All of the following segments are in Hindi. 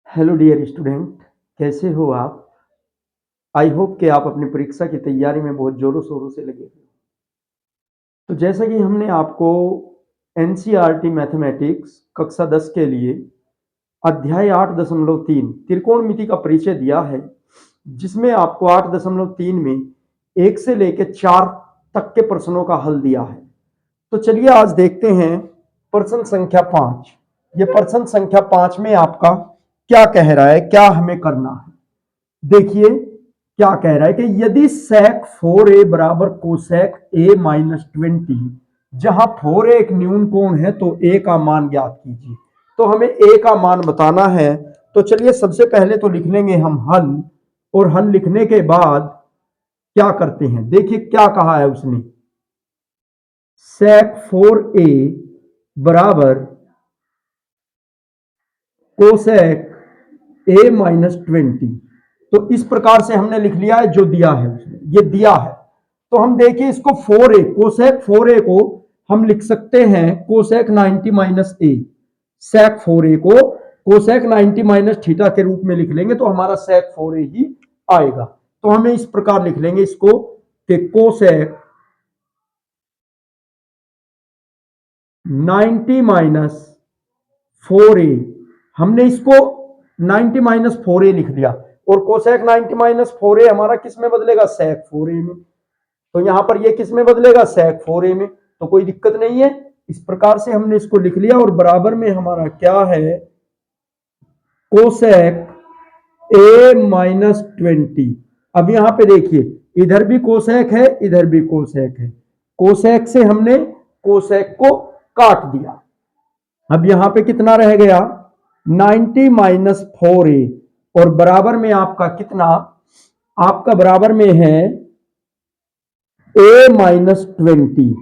हेलो डियर स्टूडेंट, कैसे हो आप। आई होप कि आप अपनी परीक्षा की तैयारी में बहुत जोरों शोरों से लगे हो। तो जैसा कि हमने आपको एनसीईआरटी मैथमेटिक्स कक्षा 10 के लिए अध्याय 8.3 त्रिकोणमिति का परिचय दिया है, जिसमें आपको 8.3 में 1 से लेकर 4 तक के प्रश्नों का हल दिया है। तो चलिए आज देखते हैं प्रश्न संख्या 5। ये प्रश्न संख्या 5 में आपका क्या कह रहा है, क्या हमें करना है। देखिए क्या कह रहा है कि यदि sec 4a बराबर कोसेक a माइनस 20, जहां 4a एक न्यून कोण है तो a का मान ज्ञात कीजिए। तो हमें a का मान बताना है। तो चलिए सबसे पहले तो लिख लेंगे हम हल, और हल लिखने के बाद क्या करते हैं, देखिए क्या कहा है उसने। sec 4a बराबर कोसेक a माइनस 20। तो इस प्रकार से हमने लिख लिया है, जो दिया है उसने ये दिया है। तो हम देखिए इसको 4a कोसेक 4a को हम लिख सकते हैं कोसेक 90 माइनस ए। सेक 4a को कोसेक 90 माइनस थीटा के रूप में लिख लेंगे तो हमारा सेक 4a ही आएगा। तो हमें इस प्रकार लिख लेंगे इसको कि कोसेक 90 माइनस 4a, हमने इसको 90 माइनस 4a लिख दिया, और कोसेक 90 माइनस 4a हमारा किस में बदलेगा, सेक 4a में। तो यहां पर ये किस में बदलेगा, सेक 4a में। तो कोई दिक्कत नहीं है, इस प्रकार से हमने इसको लिख लिया। और बराबर में हमारा क्या है, कोसेक a माइनस 20। अब यहां पे देखिए इधर भी कोसेक है, इधर भी कोसेक है। कोसेक से हमने कोसेक को काट दिया। अब यहां पे कितना रह गया, 90 माइनस 4a, और बराबर में आपका कितना, आपका बराबर में है a माइनस 20।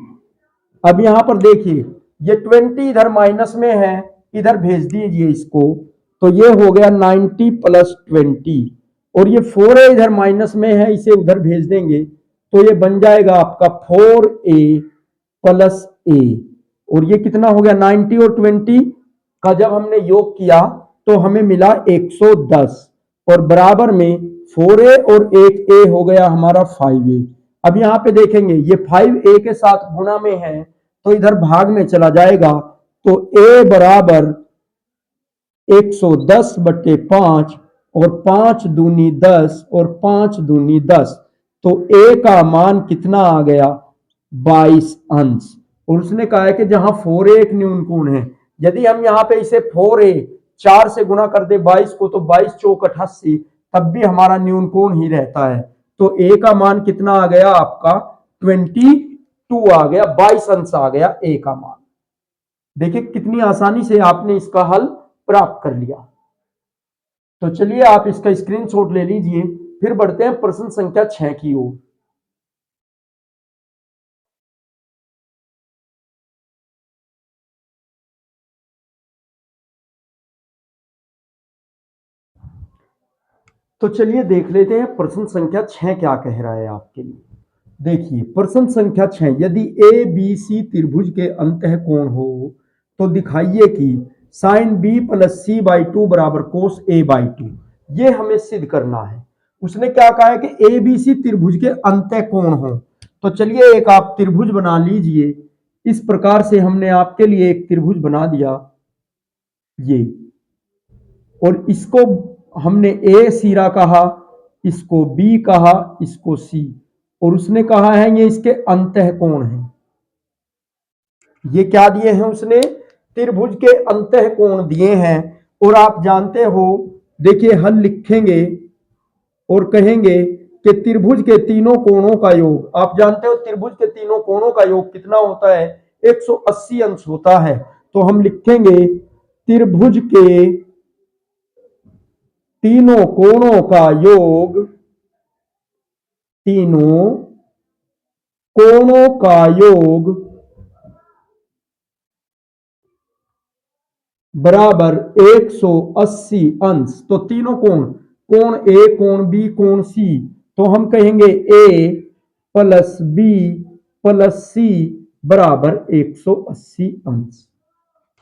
अब यहां पर देखिए ये 20 इधर माइनस में है, इधर भेज दीजिए इसको। तो ये हो गया 90 प्लस 20, और ये 4a इधर माइनस में है, इसे उधर भेज देंगे तो ये बन जाएगा आपका 4a प्लस a। और ये कितना हो गया, 90 और 20 का जब हमने योग किया तो हमें मिला 110, और बराबर में 4a और एक a हो गया हमारा 5a। अब यहां पे देखेंगे ये 5a के साथ गुणा में है तो इधर भाग में चला जाएगा। तो a बराबर 110 बटे 5, और 5 दूनी 10 और 5 दूनी 10। तो a का मान कितना आ गया, 22 अंश। और उसने कहा है कि जहां 4a एक न्यून कोण है, यदि हम यहां पे इसे 4a 4 से गुणा कर दे 22 को, तो 22 चौक 88, तब भी हमारा न्यून कोण ही रहता है। तो a का मान कितना आ गया आपका, 22 आ गया, 22 अंश आ गया a का मान। देखिए कितनी आसानी से आपने इसका हल प्राप्त कर लिया। तो चलिए आप इसका स्क्रीनशॉट ले लीजिए, फिर बढ़ते हैं प्रश्न संख्या 6 की ओर। तो चलिए देख लेते हैं प्रश्न संख्या 6 क्या कह रहा है आपके लिए। देखिए प्रश्न संख्या 6, यदि ए बी सी त्रिभुज के अंतःकोण हो तो दिखाइए कि sine B plus C by 2 बराबर कोस ए बाई 2। ये हमें सिद्ध करना है। उसने क्या कहा है कि ए बी सी त्रिभुज के अंतःकोण हो। तो चलिए एक आप त्रिभुज बना लीजिए। इस प्रकार से हमने आपके लिए एक त्रिभुज बना दिया ये, और इसको हमने ए सिरा कहा, इसको बी कहा, इसको सी, और उसने कहा है ये इसके अंतःकोण हैं। ये क्या दिए हैं उसने, त्रिभुज के अंतःकोण दिए हैं। और आप जानते हो, देखिए हल लिखेंगे और कहेंगे कि त्रिभुज के तीनों कोणों का योग, आप जानते हो त्रिभुज के तीनों कोणों का योग कितना होता है, 180 अंश होता है। तो हम लिखेंगे त्रिभुज के तीनों कोणों का योग, तीनों कोणों का योग बराबर 180 अंश। तो तीनों कोण, कोण ए, कोण बी, कोण सी, तो हम कहेंगे ए प्लस बी प्लस सी बराबर 180 अंश।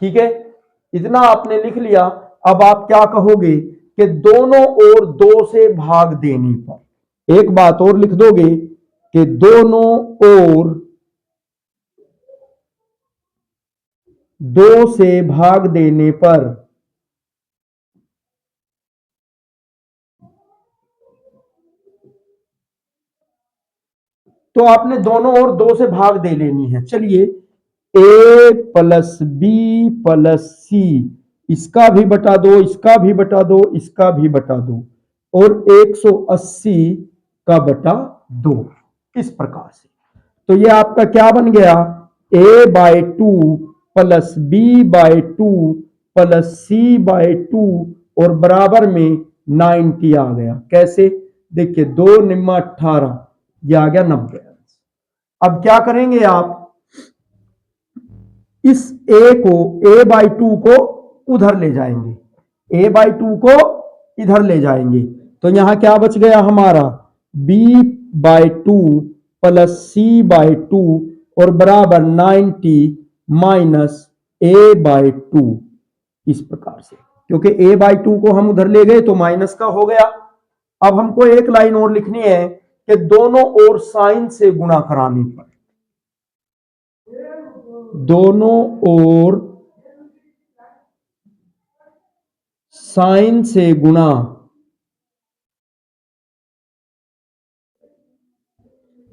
ठीक है, इतना आपने लिख लिया। अब आप क्या कहोगे कि दोनों ओर 2 से भाग देने पर, एक बात और लिख दोगे कि दोनों ओर 2 से भाग देने पर तो आपने दोनों ओर 2 से भाग दे लेनी है। चलिए ए प्लस बी प्लस सी, इसका भी बटा दो, इसका भी बटा दो, इसका भी बटा दो, और 180 का बटा 2, इस प्रकार से। तो ये आपका क्या बन गया, a/2 plus b/2 plus c/2 और बराबर में 90 आ गया। कैसे, देखिए 2 निम्मा 18, ये आ गया 90। अब क्या करेंगे आप, इस a को a/2 को उधर ले जाएंगे, a/2 को इधर ले जाएंगे, तो यहां क्या बच गया हमारा, b/2 प्लस c/2 और बराबर 90 माइनस a/2, इस प्रकार से। क्योंकि a/2 को हम उधर ले गए तो माइनस का हो गया। अब हमको एक लाइन और लिखनी है कि दोनों ओर साइन से गुणा कराने पर, दोनों ओर साइन से गुणा,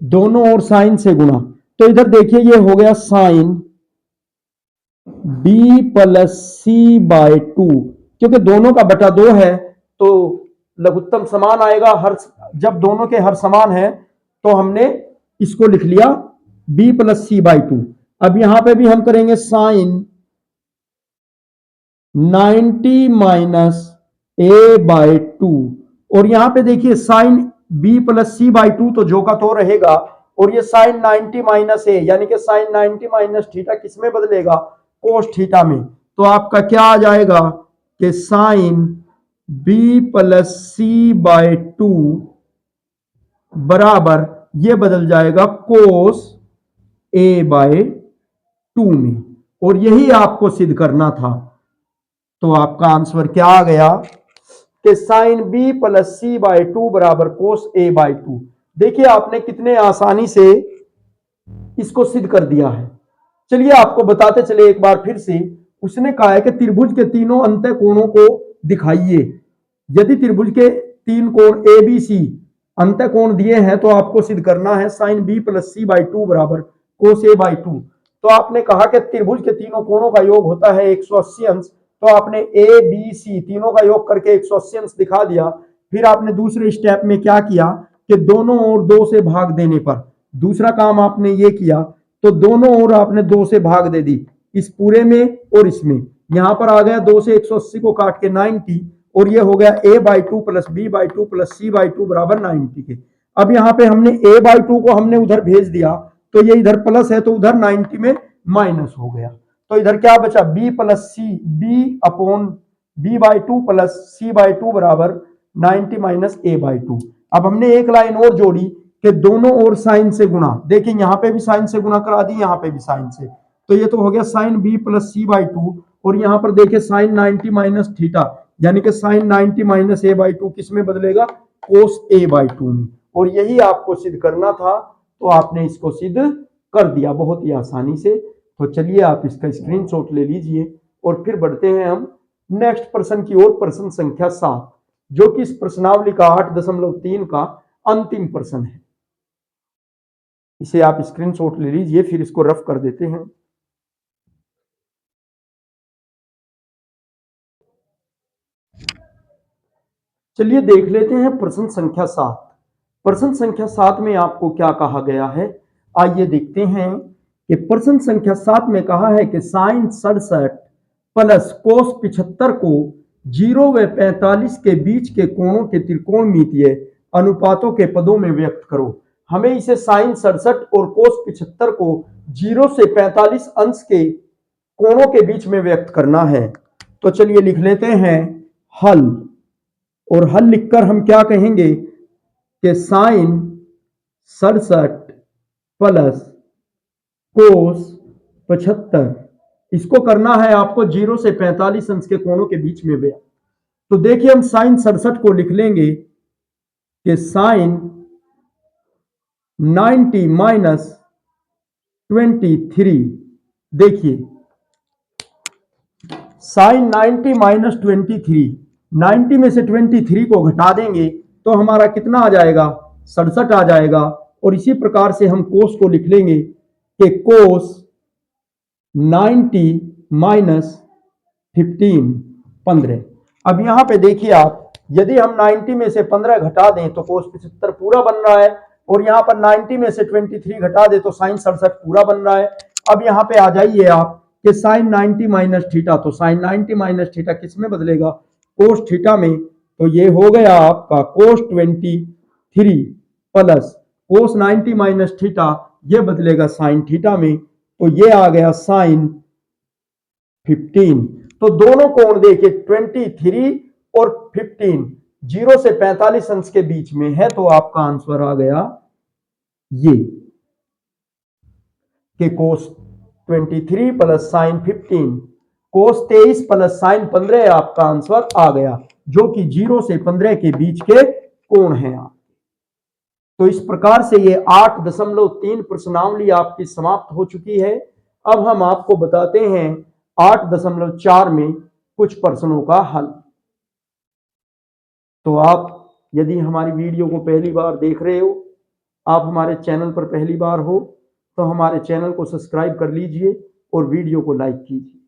दोनों ओर साइन से गुणा, तो इधर देखिए ये हो गया साइन b प्लस c/2, क्योंकि दोनों का बटा 2 है तो लघुत्तम समान आएगा। हर जब दोनों के हर समान है तो हमने इसको लिख लिया b प्लस c/2। अब यहां पे भी हम करेंगे साइन 90 माइनस a/2, और यहां पे देखिए साइन b प्लस c/2 तो जो का तो रहेगा, और ये साइन 90 माइनस a यानी कि साइन 90 माइनस थीटा किस में बदलेगा, कोस थीटा में। तो आपका क्या आ जाएगा कि साइन b प्लस c/2 बराबर ये बदल जाएगा कोस a/2 में, और यही आपको सिद्ध करना था। तो आपका आंसर क्या आ गया कि साइन b प्लस c/2 बराबर कोस a/2। देखिए आपने कितने आसानी से इसको सिद्ध कर दिया है। चलिए आपको बताते चले एक बार फिर से। उसने कहा है कि त्रिभुज के तीनों अंतः कोणों को दिखाइए। यदि त्रिभुज के 3 कोण ए बी सी अंतः कोण दिए हैं तो आपको सिद्ध करना है साइन b प्लस c/2 बराबर कोस a/2। तो आपने कहा कि त्रिभुज के तीनों कोणों का योग होता है 180 अंश, तो आपने ए बी सी तीनों का योग करके 180 अंश दिखा दिया। फिर आपने दूसरे स्टेप में क्या किया कि दोनों ओर 2 से भाग देने पर, दूसरा काम आपने ये किया, तो दोनों ओर आपने 2 से भाग दे दी, इस पूरे में और इसमें। यहां पर आ गया 2 से 180 को काट के 90, और ये हो गया a/2 plus b/2 plus c/2 बराबर 90 के। अब यहाँ पे हमने a/2 को हमने उधर भेज दिया, तो ये इधर प्लस है तो उधर 90 में माइनस हो गया, तो इधर क्या बचा b plus c, b/2 plus c/2 बराबर 90 माइनस a/2। अब हमने एक लाइन और जोड़ी कि दोनों ओर साइन से गुणा, देखिए यहां पे भी साइन से गुणा करा दी, यहां पे भी साइन से, तो ये तो हो गया साइन b प्लस c/2, और यहां पर देखिए साइन 90 माइनस थीटा यानी कि साइन 90 माइनस a/2 किस में बदलेगा, कोस a/2 में। और यही आपको सिद्ध करना था, तो आपने इसको सिद्ध कर दिया बहुत ही आसानी से। तो चलिए आप इसका स्क्रीनशॉट ले लीजिए और फिर बढ़ते हैं हम नेक्स्ट प्रश्न की ओर, प्रश्न संख्या 7, जो कि इस प्रश्नावली का 8.3 का अंतिम प्रश्न है। इसे आप स्क्रीनशॉट ले लीजिए, फिर इसको रफ कर देते हैं। चलिए देख लेते हैं प्रश्न संख्या 7। प्रश्न संख्या 7 में आपको क्या कहा गया है, आइए देखते हैं कि प्रश्न संख्या 7 में कहा है कि साइन 67 प्लस कोस 75 को 0 व 45 के बीच के कोणों के त्रिकोणमितीय अनुपातों के पदों में व्यक्त करो। हमें इसे साइन 67 और कोस 75 को 0 से 45 अंश के कोणों के बीच में व्यक्त करना है। तो चलिए लिख लेते हैं हल, और हल लिखकर हम क्या कहेंगे कि साइन 67 प्लस कोस 75, इसको करना है आपको 0 से 45 अंश के कोणों के बीच में व्यक्त। तो देखिए हम साइन 67 को लिख लेंगे कि साइन 90 माइनस 23। देखिए साइन 90 माइनस 23, 90 में से 23 को घटा देंगे तो हमारा कितना आ जाएगा, 67 आ जाएगा। और इसी प्रकार से हम कोस को लिख लेंगे कि कोस 90 माइनस 15। अब यहां पे देखिए आप, यदि हम 90 में से 15 घटा दें तो कोस 75 पूरा बन रहा है, और यहां पर 90 में से 23 घटा दे तो साइन 67 पूरा बन रहा है। अब यहां पे आ जाइए आप कि साइन 90 माइनस थीटा, तो साइन 90 माइनस थीटा किस में बदलेगा, कोस थीटा में। तो ये हो गया आपका कोस 23 प्लस कोस 90 माइनस थीटा, ये बदलेगा साइन थीटा में, तो ये आ गया साइन 15। तो दोनों कोण देखिए 23 और 15 0 से 45 अंश के बीच में है, तो आपका आंसर आ गया ये कि कोस 23 प्लस साइन 15, कोस 23 प्लस साइन 15 आपका आंसर आ गया, जो कि 0 से 15 के बीच के कोण हैं। तो इस प्रकार से ये 8.3 प्रश्नावली आपकी समाप्त हो चुकी है। अब हम आपको बताते हैं 8.4 में कुछ प्रश्नों का हल। तो आप यदि हमारी वीडियो को पहली बार देख रहे हो, आप हमारे चैनल पर पहली बार हो, तो हमारे चैनल को सब्सक्राइब कर लीजिए और वीडियो को लाइक कीजिए।